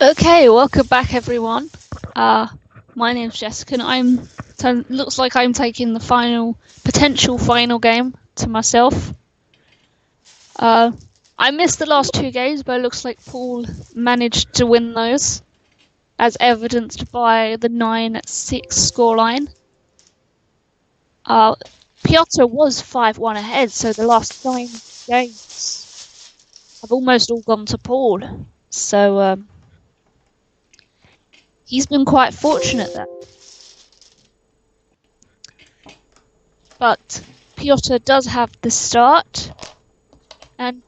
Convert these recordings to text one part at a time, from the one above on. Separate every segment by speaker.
Speaker 1: Okay, welcome back, everyone. Uh, my name's Jessica, and looks like I'm taking the potential final game to myself. I missed the last two games, but it looks like Paul managed to win those, as evidenced by the 9-6 scoreline. Piotr was 5-1 ahead, so the last 9 games have almost all gone to Paul. So he's been quite fortunate there. But Piotr does have the start, and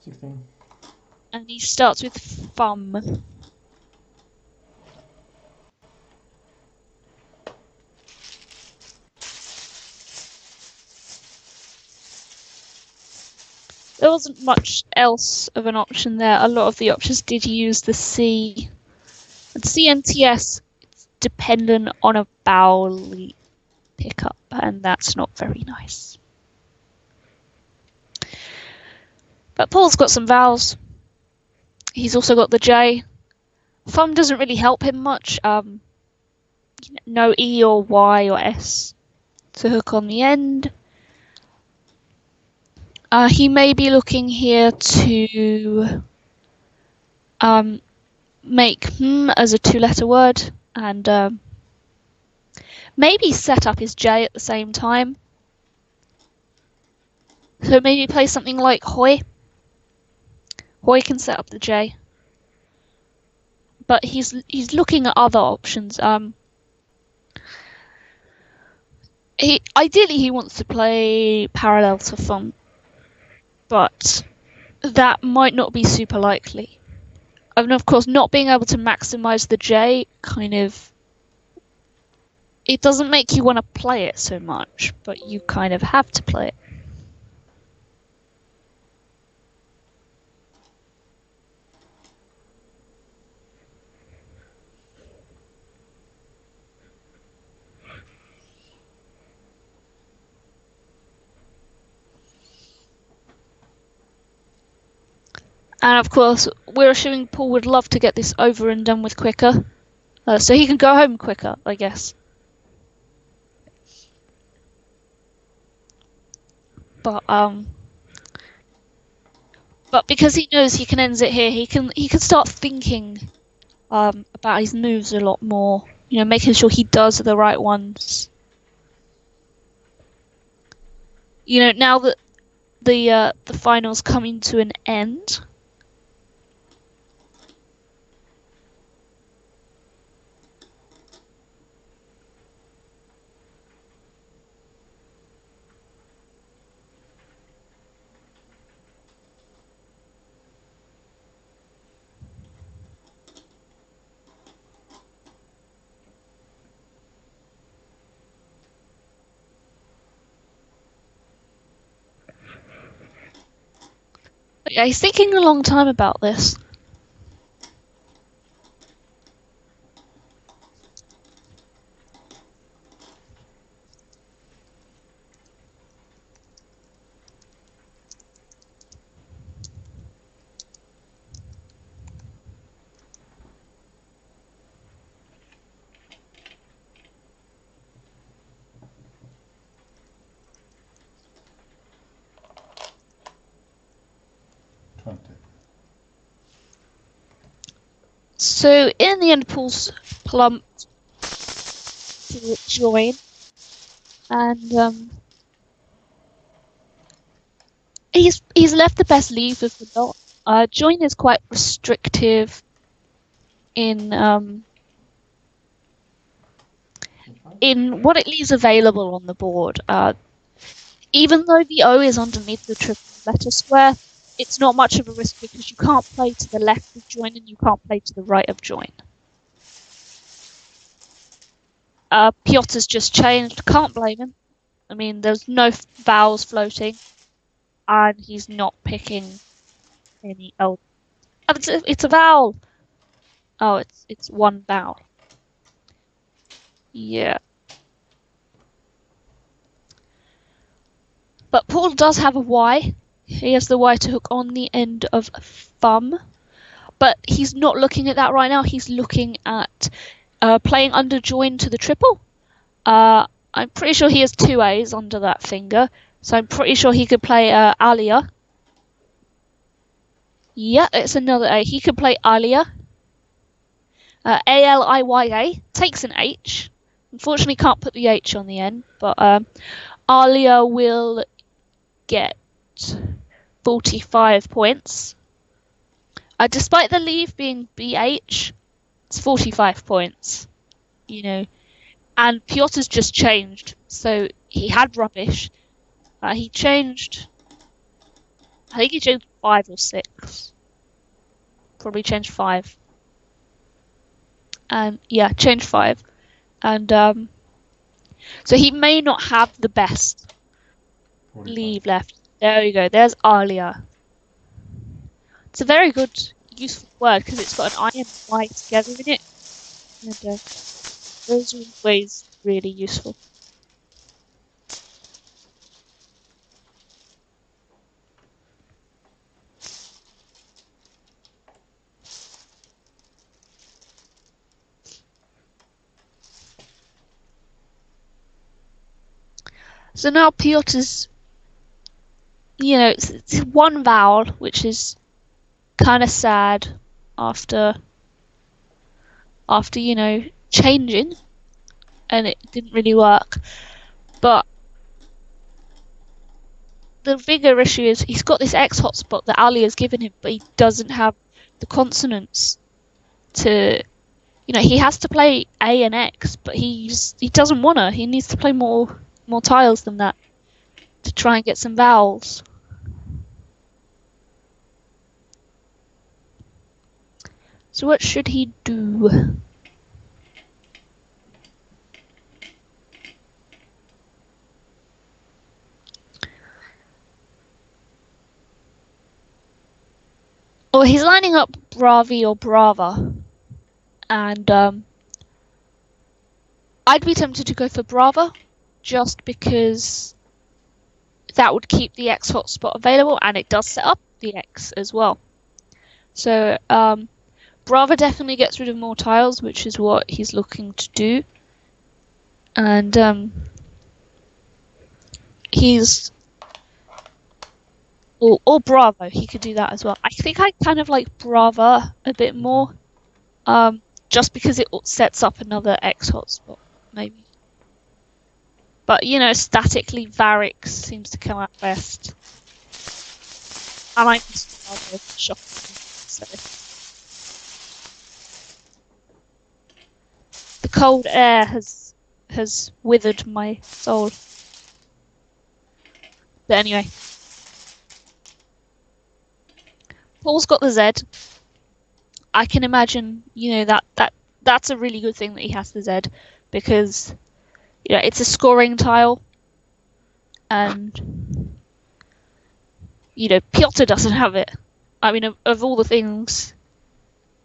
Speaker 2: 16.
Speaker 1: and he starts with thumb. There wasn't much else of an option there. A lot of the options did use the C. And CNTS is dependent on a vowel pickup, and that's not very nice. But Paul's got some vowels. He's also got the J. Thumb doesn't really help him much. No E or Y or S to hook on the end. He may be looking here to make as a 2-letter word and maybe set up his J at the same time. So maybe play something like Hoy. Hoy can set up the J. But he's looking at other options. Ideally he wants to play parallel to thumb, but that might not be super likely. And of course, not being able to maximize the J it doesn't make you want to play it so much, but you kind of have to play it. And of course, we're assuming Paul would love to get this over and done with quicker, so he can go home quicker, I guess. But because he knows he can end it here, he can start thinking about his moves a lot more. You know, making sure he does the right ones. You know, now that the final's coming to an end. Yeah, he's thinking a long time about this. So in the end, Paul's plumped to join, and he's left the best leave of the lot. Join is quite restrictive in what it leaves available on the board. Even though the O is underneath the triple letter square, it's not much of a risk because you can't play to the left of join and you can't play to the right of join. Piotr's just changed. Can't blame him. I mean, there's no vowels floating, and he's not picking any. Oh, it's a vowel. Oh, it's one vowel. Yeah. But Paul does have a Y. He has the Y to hook on the end of thumb. but he's not looking at that right now. He's looking at playing under join to the triple. I'm pretty sure he has 2 A's under that finger, so I'm pretty sure he could play Alia. Yeah, it's another A. He could play Alia. Aliya takes an H. Unfortunately, can't put the H on the end, but Alia will get 45 points. Despite the leave being BH, it's 45 points. You know, and Piotr's just changed, so he had rubbish. He changed. I think he changed 5 or 6. Probably changed 5. And yeah, changed 5. And so he may not have the best
Speaker 2: 45.
Speaker 1: leave left. There you go. There's Alia. It's a very good, useful word because it's got an I and Y together in it. And those are always really useful. So now Piotr's, it's one vowel, which is kind of sad after changing, and it didn't really work. But the bigger issue is he's got this X hotspot that Ali has given him, but he doesn't have the consonants to, he has to play A and X, but he doesn't wanna. He needs to play more tiles than that to try and get some vowels. So what should he do? Well, he's lining up Bravi or Brava, and I'd be tempted to go for Brava, just because that would keep the X hotspot available, and it does set up the X as well. So Brava definitely gets rid of more tiles, which is what he's looking to do, and he's or Bravo, he could do that as well. I think I kind of like Brava a bit more, just because it sets up another X hotspot, maybe. But statically Varix seems to come out best, and I'm shocked. So the cold air has withered my soul. But anyway. Paul's got the Z. I can imagine, that's a really good thing that he has the Z, because it's a scoring tile, and Piotr doesn't have it. I mean, of all the things,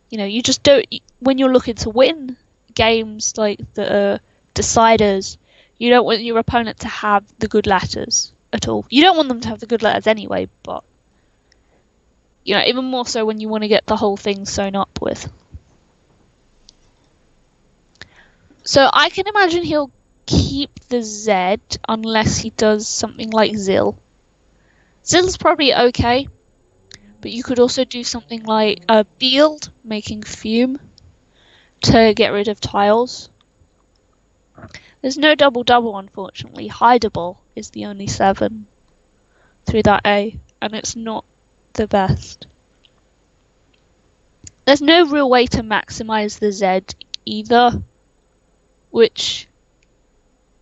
Speaker 1: you just don't. When you're looking to win games like the deciders, you don't want your opponent to have the good letters at all. You don't want them to have the good letters anyway, but even more so when you want to get the whole thing sewn up with. So I can imagine he'll keep the Z unless he does something like Zil. Zil's probably okay, but you could also do something like a Bield, making Fume, to get rid of tiles. There's no double-double, unfortunately. Hideable is the only 7 through that A, and it's not the best. There's no real way to maximize the Z either, which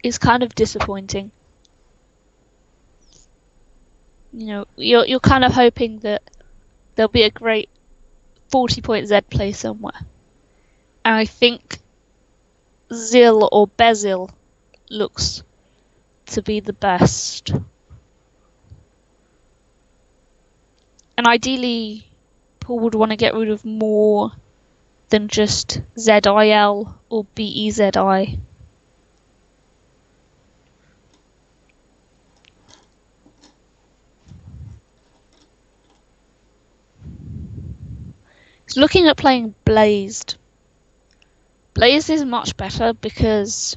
Speaker 1: is kind of disappointing. You're kind of hoping that there'll be a great 40-point Z play somewhere, and I think Zil or Bezil looks to be the best. And ideally, Paul would want to get rid of more than just ZIL or BEZI. He's looking at playing Blazed. Blazed is much better because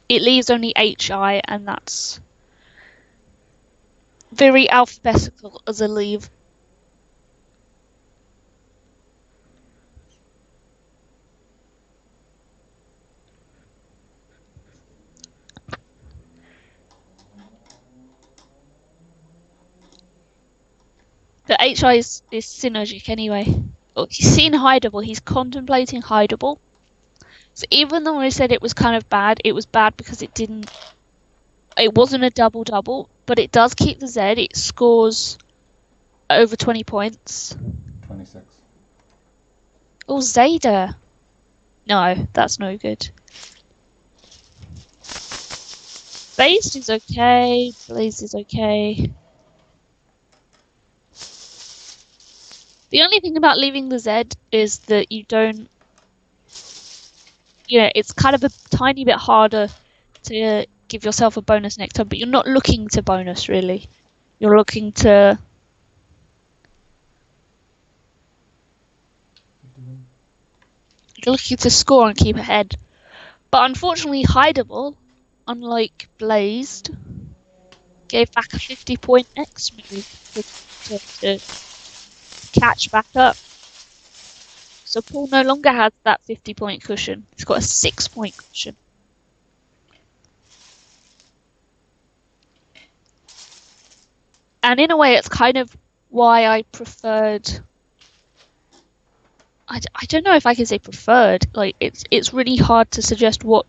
Speaker 1: it leaves only HI, and that's very alphabetical as a leave. The HI is synergic anyway. Oh, he's seen hideable. He's contemplating hideable. So even though I said it was kind of bad, it was bad because it wasn't a double-double, but it does keep the Z. It scores over 20 points.
Speaker 2: 26.
Speaker 1: Oh, Zeta. No, that's no good. Blaze is okay. Blaze is okay. The only thing about leaving the Z is that you don't... it's kind of a tiny bit harder to give yourself a bonus next turn, but you're not looking to bonus, really. You're looking to... You're looking to score and keep ahead. But unfortunately, hideable, unlike Blazed, gave back a 50-point X move to catch back up. So Paul no longer has that 50-point cushion. He's got a 6-point cushion. And in a way, it's kind of why I preferred... I don't know if I can say preferred. Like, it's really hard to suggest what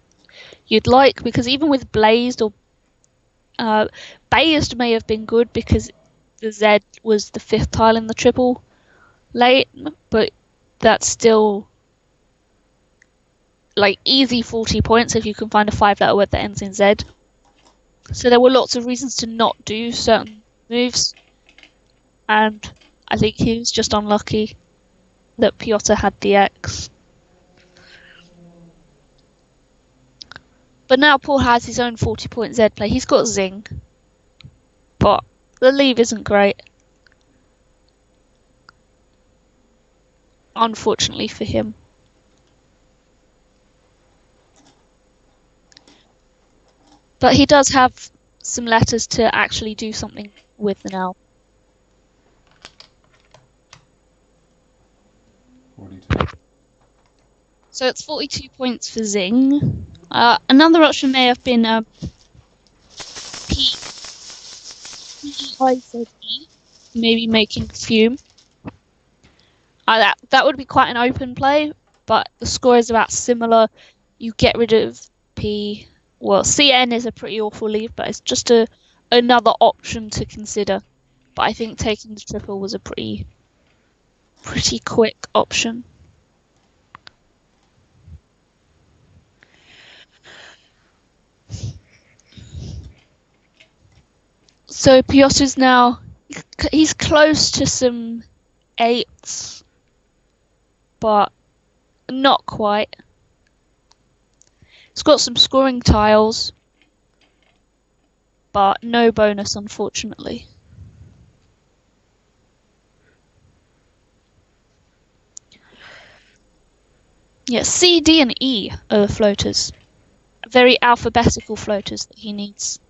Speaker 1: you'd like, because even with Blazed or... Blazed may have been good because the Z was the 5th tile in the triple late, but that's still like easy 40 points if you can find a 5-letter word that ends in Z. So there were lots of reasons to not do certain moves, and I think he was just unlucky that Piotr had the X. But now Paul has his own 40-point Z play. He's got Zing, but the leave isn't great, unfortunately for him. But he does have some letters to actually do something with now.
Speaker 2: 42.
Speaker 1: So it's 42 points for Zing. Another option may have been P-I-Z-E, maybe making Fume. That would be quite an open play, but the score is about similar. You get rid of P. Well, CN is a pretty awful leave, but it's just another option to consider. But I think taking the triple was a pretty quick option. So Piotr's now, he's close to some 8s, but not quite. He's got some scoring tiles, but no bonus, unfortunately. Yeah, C, D, and E are the floaters. Very alphabetical floaters that he needs.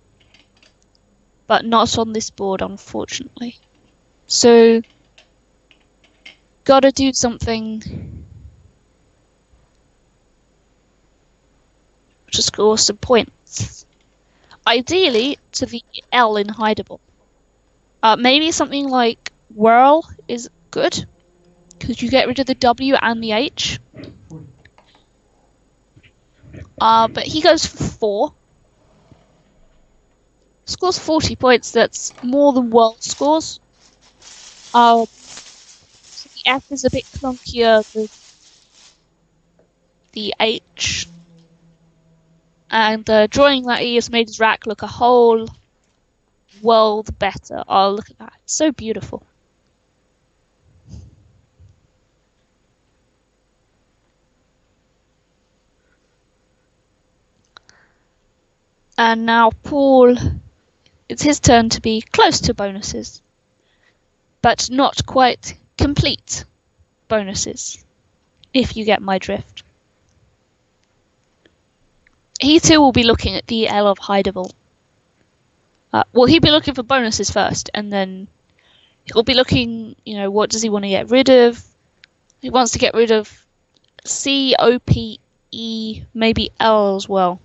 Speaker 1: But not on this board, unfortunately. So, gotta do something to score some points. Ideally, to the L in hideable. Maybe something like Whirl is good, because you get rid of the W and the H. But he goes for 4. Scores 40 points, that's more than World scores. So the F is a bit clunkier than the H. And drawing that E has made his rack look a whole world better. Oh, look at that. It's so beautiful. And now Paul, it's his turn to be close to bonuses, but not quite complete. bonuses, if you get my drift. He too will be looking at the L of hideable. Well, he'll be looking for bonuses first, and then he'll be looking, what does he want to get rid of? He wants to get rid of C, O, P, E, maybe L as well.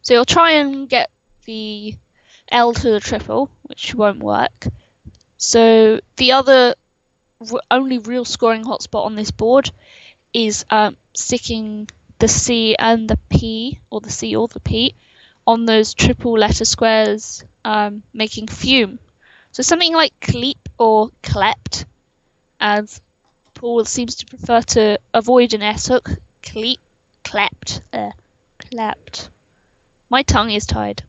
Speaker 1: So he'll try and get the L to the triple, which won't work. So the other only real scoring hotspot on this board is sticking the C and the P, or the C or the P, on those triple letter squares, making fume. So something like cleep or clept, as Paul seems to prefer to avoid an S hook. Cleep, clept, clept. My tongue is tied.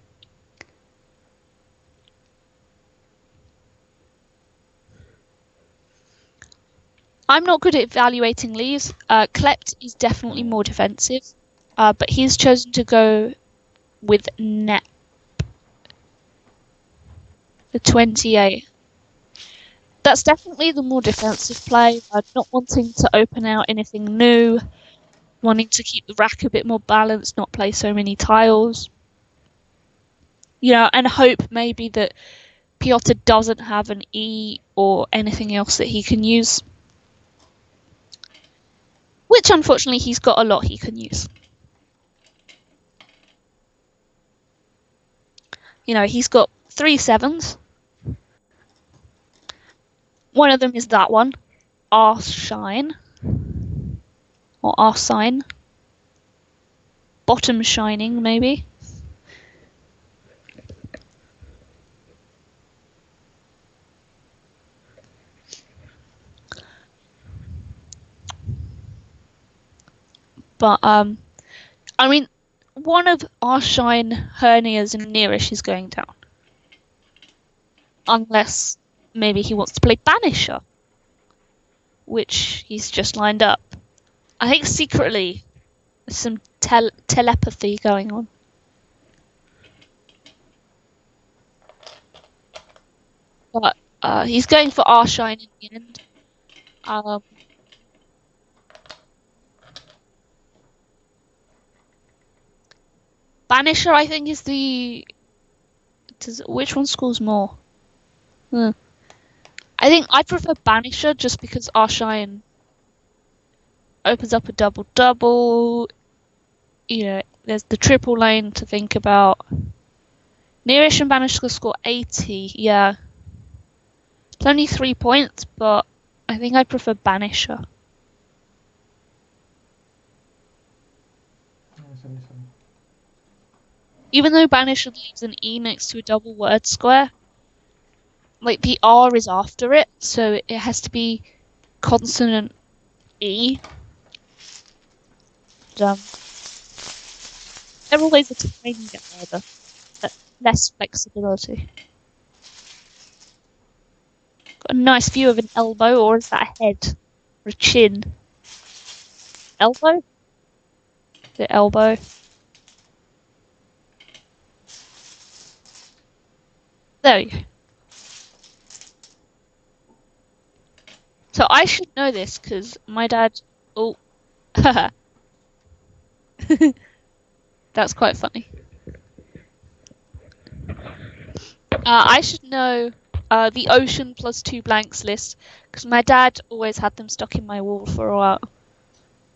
Speaker 1: I'm not good at evaluating leaves. Clept is definitely more defensive, but he's chosen to go with Nep. The 28. That's definitely the more defensive play. Not wanting to open out anything new, wanting to keep the rack a bit more balanced, not play so many tiles. And hope maybe that Piotr doesn't have an E or anything else that he can use. Which, unfortunately, he's got a lot he can use. He's got 3 7s. One of them is that one. Arse-shine. Or arse-sign. Bottom shining, maybe. But, one of our shine, hernias, and nearish is going down. Unless maybe he wants to play Banisher, which he's just lined up. I think secretly there's some telepathy going on. But he's going for our shine in the end. Banisher, I think, is the... Which one scores more? I think I prefer Banisher just because Arshine opens up a double-double. There's the triple lane to think about. Nearish and Banisher score 80, yeah. It's only 3 points, but I think I prefer Banisher. Even though Banisher leaves an E next to a double word square, like the R is after it, so it has to be consonant E. Several ways of explaining it further, but less flexibility. Got a nice view of an elbow, or is that a head? Or a chin? Elbow? The elbow. There you go. So I should know this because my dad. Oh, that's quite funny. I should know the ocean plus 2 blanks list because my dad always had them stuck in my wall for a while.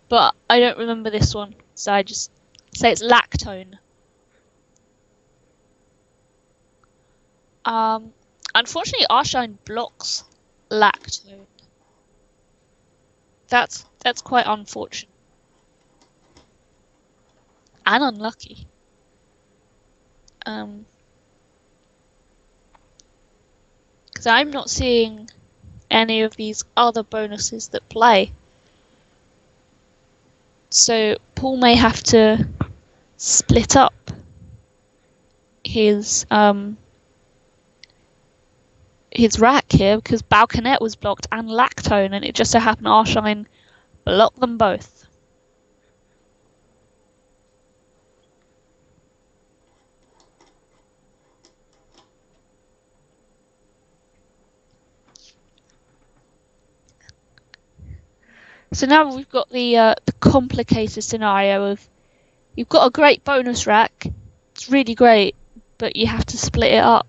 Speaker 1: But I don't remember this one, so I just say it's lactone. Unfortunately, Arshine blocks lactone. That's quite unfortunate. And unlucky. Because I'm not seeing any of these other bonuses that play. So Paul may have to split up his rack here because Balconet was blocked and Lactone, and it just so happened Arshine blocked them both. So now we've got the complicated scenario of you've got a great bonus rack. It's really great, but you have to split it up.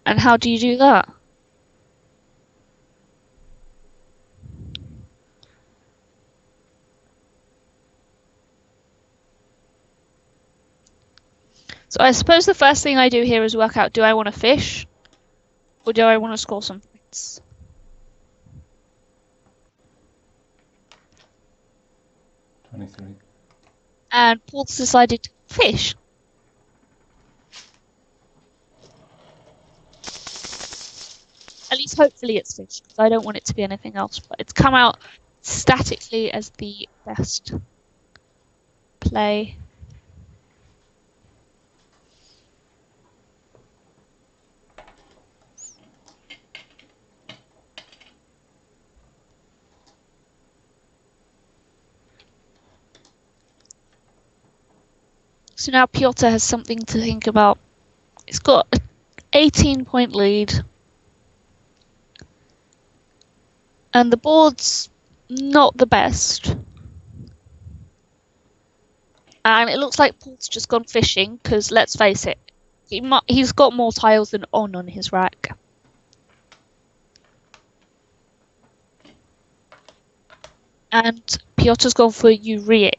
Speaker 1: And how do you do that? So I suppose the first thing I do here is work out, do I want to fish? Or do I want to score some points? And Paul's decided to fish. At least hopefully it's fish, because I don't want it to be anything else. But it's come out statically as the best play. So now Piotr has something to think about. He's got an 18-point lead. And the board's not the best. And it looks like Paul's just gone fishing, because let's face it, he's got more tiles than on his rack. And Piotr's gone for Uric.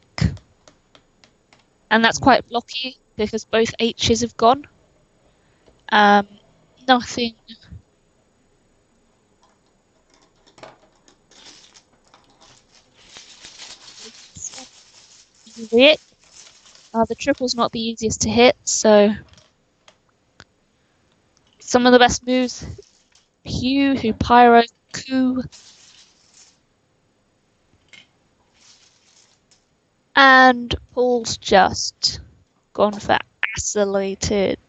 Speaker 1: And that's quite blocky, because both H's have gone. Nothing. Uric. The triple's not the easiest to hit, so some of the best moves. Hugh, who Pyro, Coup. And Paul's just gone for isolated.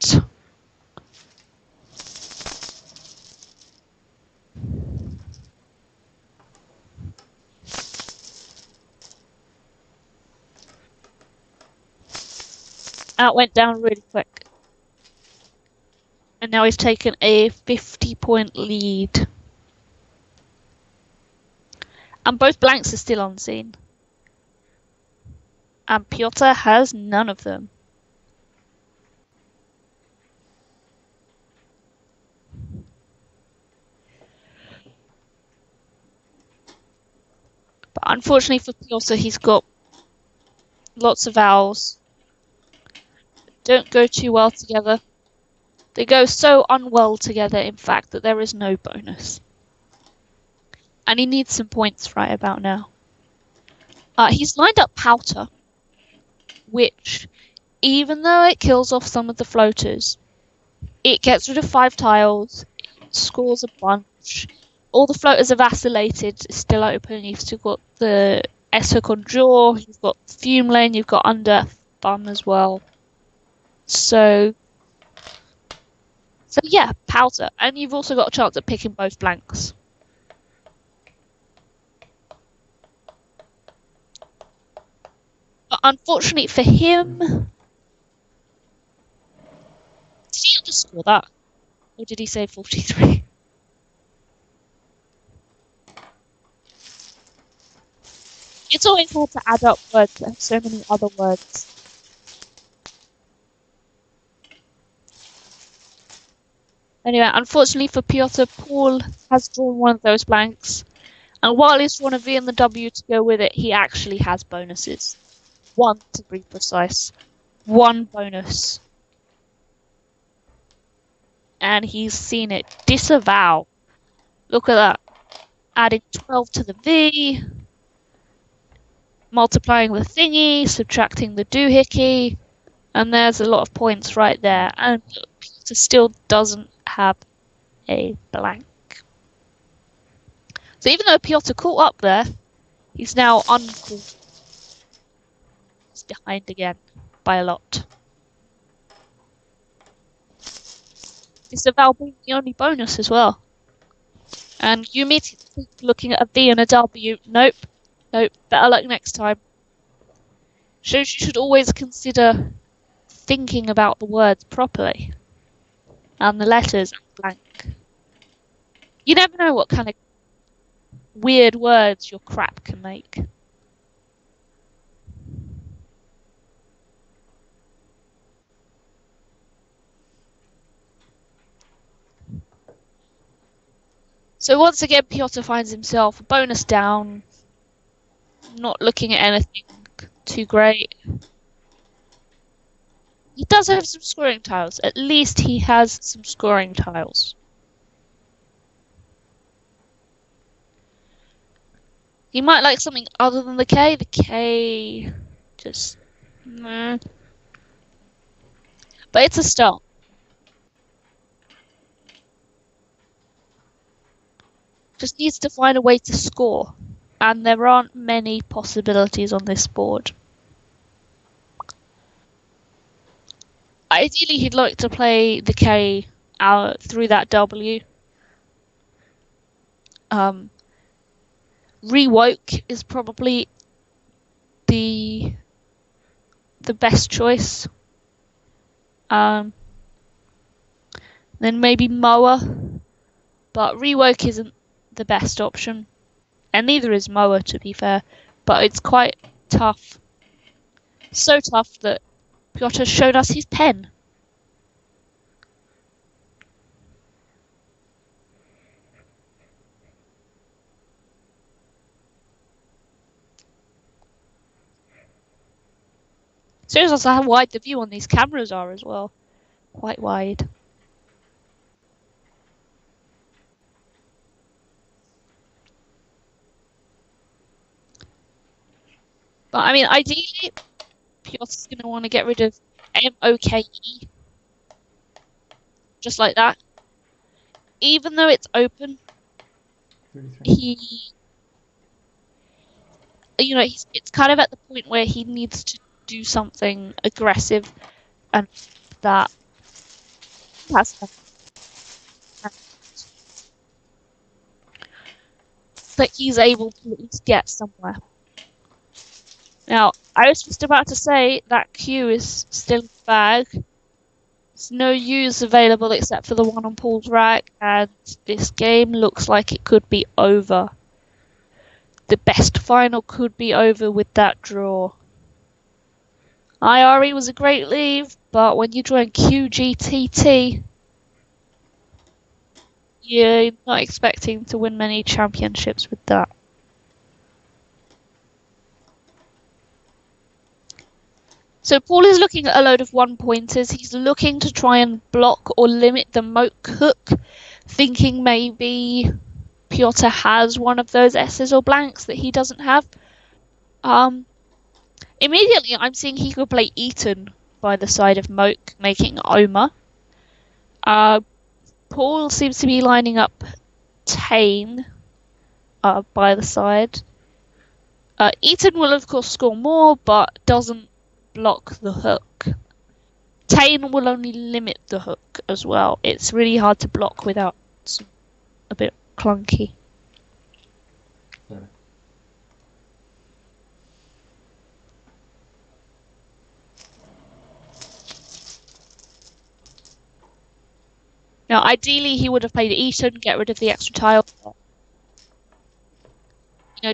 Speaker 1: That went down really quick. And now he's taken a 50-point lead. And both blanks are still unseen. And Piotr has none of them. But unfortunately for Piotr, he's got lots of vowels. Don't go too well together. They go so unwell together, in fact, that there is no bonus. And he needs some points right about now. He's lined up Powder, which, even though it kills off some of the floaters, it gets rid of 5 tiles, it scores a bunch. All the floaters are vacillated, it's still open. You've still got the Eshook on jaw, you've got Fume Lane, you've got under Thumb as well. So yeah, Powder. And you've also got a chance at picking both blanks. But unfortunately for him, did he underscore that? Or did he say 43? It's always hard to add up words that have so many other words. Anyway, unfortunately for Piotr, Paul has drawn one of those blanks. And while he's drawn a V and the W to go with it, he actually has bonuses. 1 to be precise. 1 bonus. And he's seen it. Disavow. Look at that. Adding 12 to the V. Multiplying the thingy. Subtracting the doohickey. And there's a lot of points right there. And Piotr still doesn't have a blank. So even though Piotr caught up there, he's now uncaught. He's behind again by a lot. Disavow being the only bonus as well. And you immediately looking at a V and a W. Nope. Nope. Better luck next time. Shows you should always consider thinking about the words properly. And the letters and blank. You never know what kind of weird words your crap can make. So once again, Piotr finds himself a bonus down, not looking at anything too great. He does have some scoring tiles. At least he has some scoring tiles. He might like something other than the K. The K just... meh. But it's a start. Just needs to find a way to score. And there aren't many possibilities on this board. Ideally, he'd like to play the K out through that W. Rewoke is probably the best choice. Then maybe Mower, but Rewoke isn't the best option, and neither is Mower, to be fair. But it's quite tough, so tough that Piotr showed us his pen. Shows us how wide the view on these cameras are as well. Quite wide. But I mean, ideally, Piotr's going to want to get rid of MOKE. Just like that. Even though it's open,
Speaker 2: 33.
Speaker 1: It's kind of at the point where he needs to do something aggressive, and that he's able to at least get somewhere. Now, I was just about to say that Q is still in the bag. There's no U's available except for the one on Paul's rack, and this game looks like it could be over. The best final could be over with that draw. IRE was a great leave, but when you join QGTT, you're not expecting to win many championships with that. So Paul is looking at a load of one-pointers. He's looking to try and block or limit the moat hook, thinking maybe Piotr has one of those S's or blanks that he doesn't have. Immediately, I'm seeing he could play Eton by the side of Moak, making Oma. Paul seems to be lining up Tane by the side. Eton will, of course, score more, but doesn't block the hook. Tane will only limit the hook as well. It's really hard to block without a bit clunky.
Speaker 2: 30.
Speaker 1: Now, ideally, he would have played Eton, get rid of the extra tile.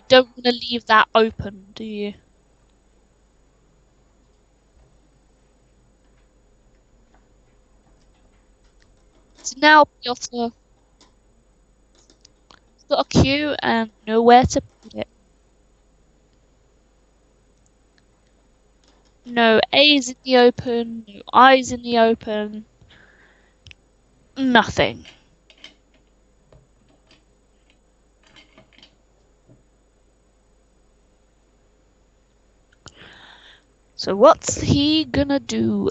Speaker 1: Don't want to leave that open, do you? So now Piotr has got a Q and nowhere to put it. No A's in the open, no I's in the open. Nothing. So what's he gonna do?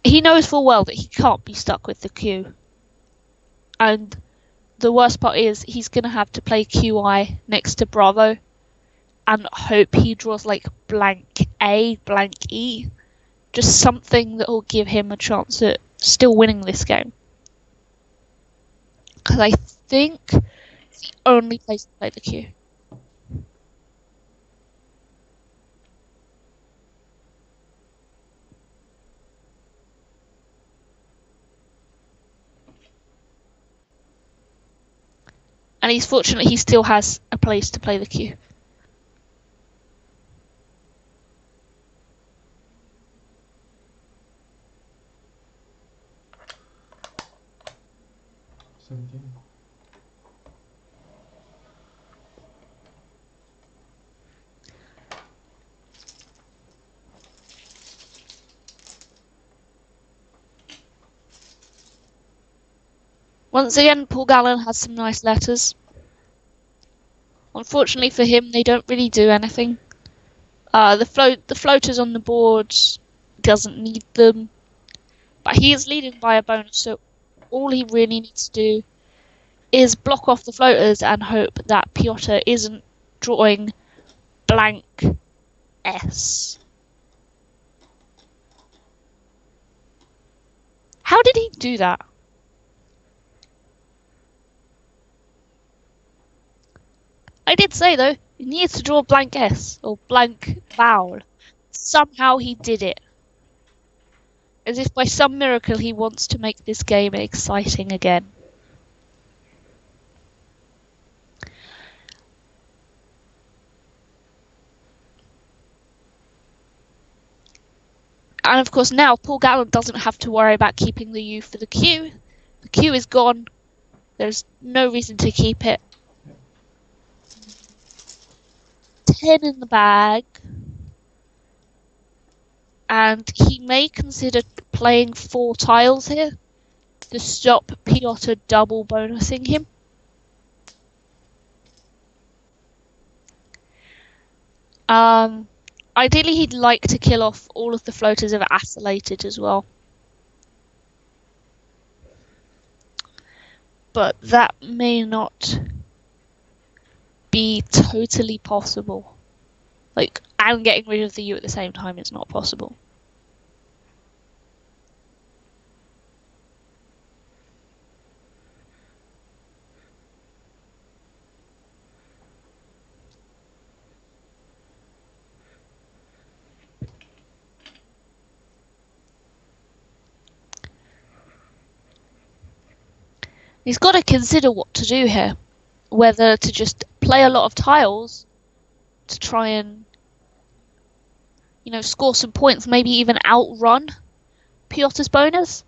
Speaker 1: He knows full well that he can't be stuck with the Q. And the worst part is he's gonna have to play QI next to Bravo and hope he draws like blank A, blank E. Just something that will give him a chance at still winning this game. Because I think it's the only place to play the Q. And he's fortunate he still has a place to play the cue. Once again, Paul Gallen has some nice letters. Unfortunately for him, they don't really do anything. The floaters on the board doesn't need them, but he is leading by a bonus, so all he really needs to do is block off the floaters and hope that Piotr isn't drawing blank S. How did he do that? I did say, though, he needs to draw blank S, or blank vowel. Somehow he did it. As if by some miracle he wants to make this game exciting again. And of course now Paul Gallen doesn't have to worry about keeping the U for the Q. The Q is gone. There's no reason to keep it. 10 in the bag. And he may consider playing 4 tiles here to stop Piotr double bonusing him. Ideally he'd like to kill off all of the floaters of Acylated as well. But that may not be totally possible. And getting rid of the U at the same time is not possible. He's got to consider what to do here. Whether to just play a lot of tiles to try and, score some points, maybe even outrun Piotr's bonus.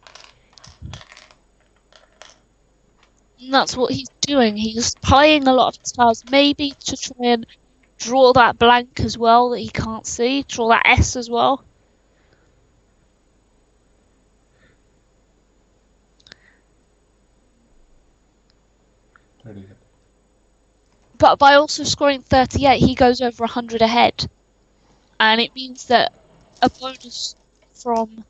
Speaker 1: And that's what he's doing. He's playing a lot of tiles, maybe to try and draw that blank as well that he can't see, draw that S as well. But by also scoring 38, he goes over 100 ahead. And it means that a bonus from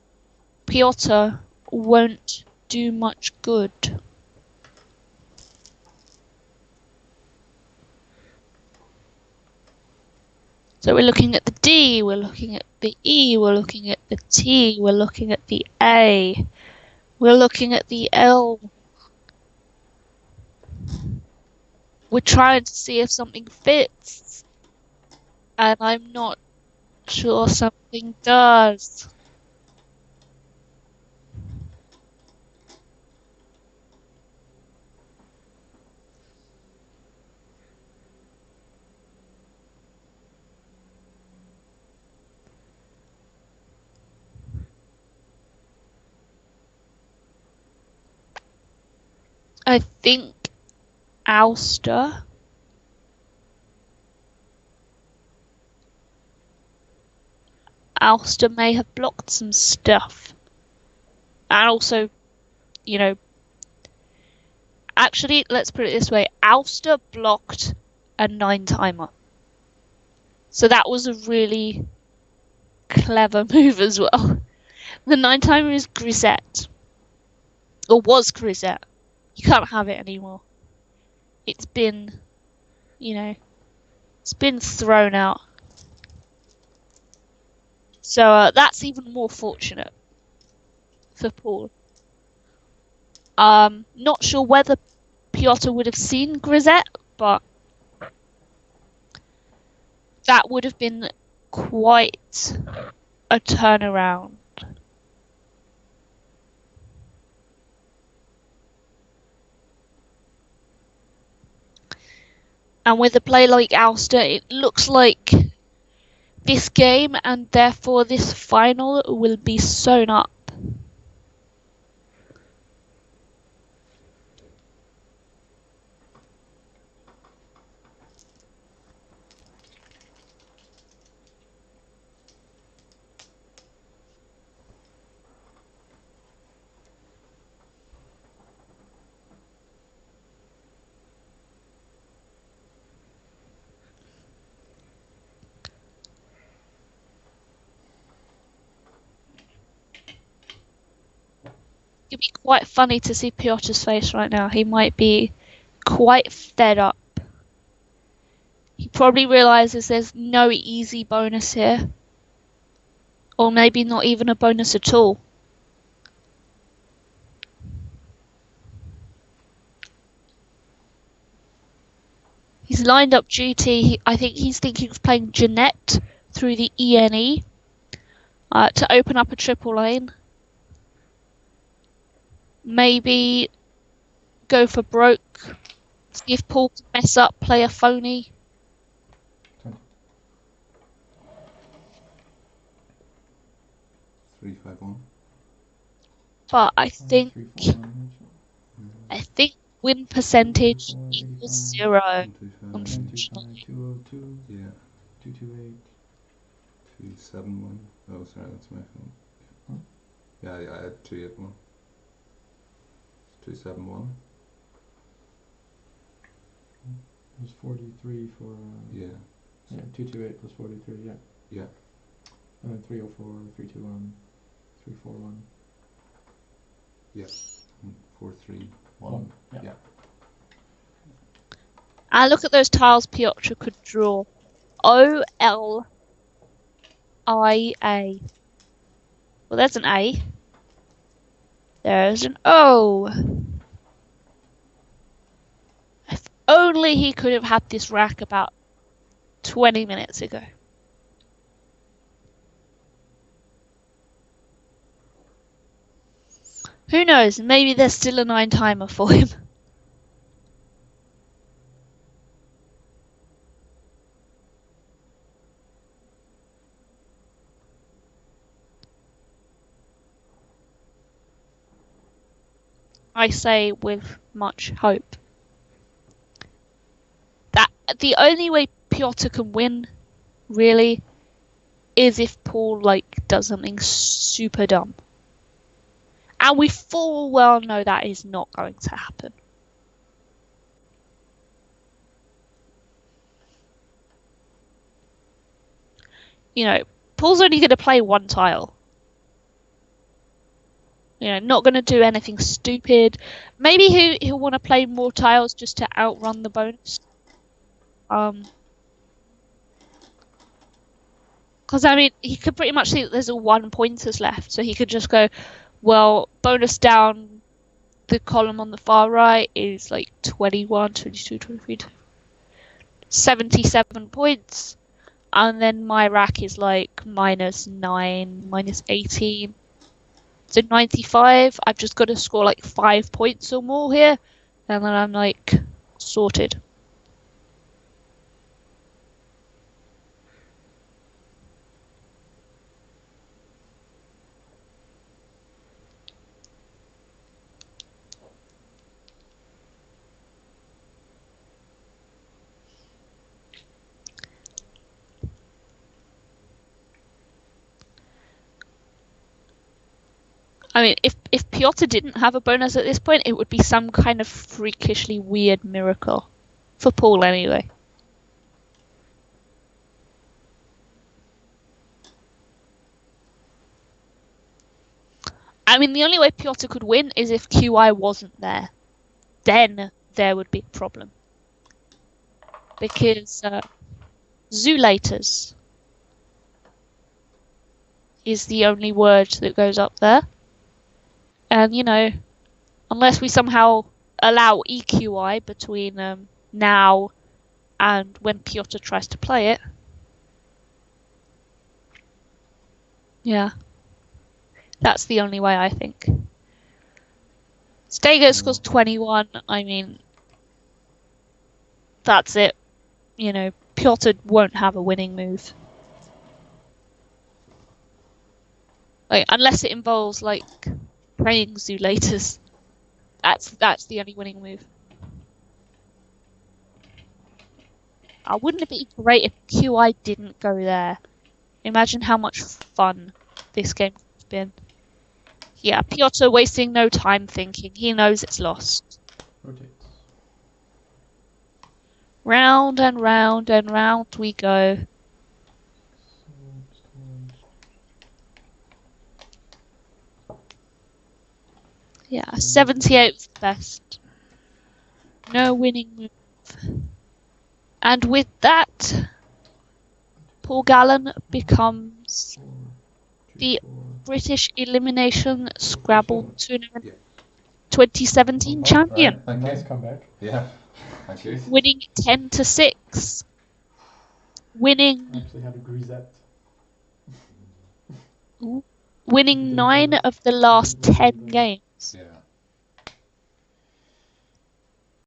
Speaker 1: Piotr won't do much good. So we're looking at the D, we're looking at the E, we're looking at the T, we're looking at the A, we're looking at the L. We're trying to see if something fits. And I'm not sure something does. I think Ouster. Ouster may have blocked some stuff. And also, actually, let's put it this way. Ouster blocked a 9-timer. So that was a really clever move as well. The 9-timer is Grisette. Or was Grisette. You can't have it anymore. It's been, it's been thrown out. So that's even more fortunate for Paul. Not sure whether Piotr would have seen Grisette, but that would have been quite a turnaround. And with a play like Ulster, it looks like this game and therefore this final will be sewn up. It'd be quite funny to see Piotr's face right now. He might be quite fed up. He probably realises there's no easy bonus here. Or maybe not even a bonus at all. He's lined up GT. I think he's thinking of playing Jeanette through the ENE to open up a triple lane. Maybe go for broke. See if Paul can mess up, play a phony.
Speaker 2: 3-5-1.
Speaker 1: But I think win percentage equals 0. Unfortunately.
Speaker 2: 202. Yeah. 228. 271. Oh, sorry, that's my phone. Huh? Yeah, I had 281. 271.
Speaker 3: It was 43 for.
Speaker 2: Yeah.
Speaker 3: Yeah, 228 plus 43. Yeah.
Speaker 2: Yeah.
Speaker 3: And then 304, 321, 341.
Speaker 2: Yeah. 431.
Speaker 3: Yeah.
Speaker 1: And look at those tiles Piotr could draw. O-L-I-A. Well, there's an A. There's an O. If only he could have had this rack about 20 minutes ago. Who knows? Maybe there's still a 9 timer for him. I say with much hope. That the only way Piotr can win, really, is if Paul does something super dumb. And we full well know that is not going to happen. You know, Paul's only going to play one tile. You know, not going to do anything stupid. Maybe he'll want to play more tiles just to outrun the bonus. Because, I mean, he could pretty much see that there's a 1 pointers left. So he could just go, well, bonus down the column on the far right is 21, 22, 23, 77 points. And then my rack is -9, -18. So 95. I've just got to score 5 points or more here. And then I'm sorted. I mean, if Piotr didn't have a bonus at this point, it would be some kind of freakishly weird miracle. For Paul, anyway. I mean, the only way Piotr could win is if QI wasn't there. Then there would be a problem. Because Zoolators is the only word that goes up there. And, you know, unless we somehow allow EQI between now and when Piotr tries to play it. Yeah. That's the only way, I think. Stego scores 21. I mean, that's it. Piotr won't have a winning move. Like, unless it involves, like, praying Zoolators. That's the only winning move. Wouldn't it be great if QI didn't go there? Imagine how much fun this game has been. Yeah, Piotr wasting no time thinking. He knows it's lost.
Speaker 3: Rotates.
Speaker 1: Round and round and round we go. Yeah, 78th best. No winning move. And with that, Paul Gallen becomes the British Elimination Scrabble Tournament
Speaker 2: Yeah.
Speaker 1: 2017 champion,
Speaker 2: Right, thank
Speaker 3: Nice
Speaker 2: you.
Speaker 3: comeback.
Speaker 2: Yeah, thank you.
Speaker 1: winning 10-6. Winning
Speaker 3: I actually had a grisette.
Speaker 1: winning 9 of the last 10 games.
Speaker 2: Yeah.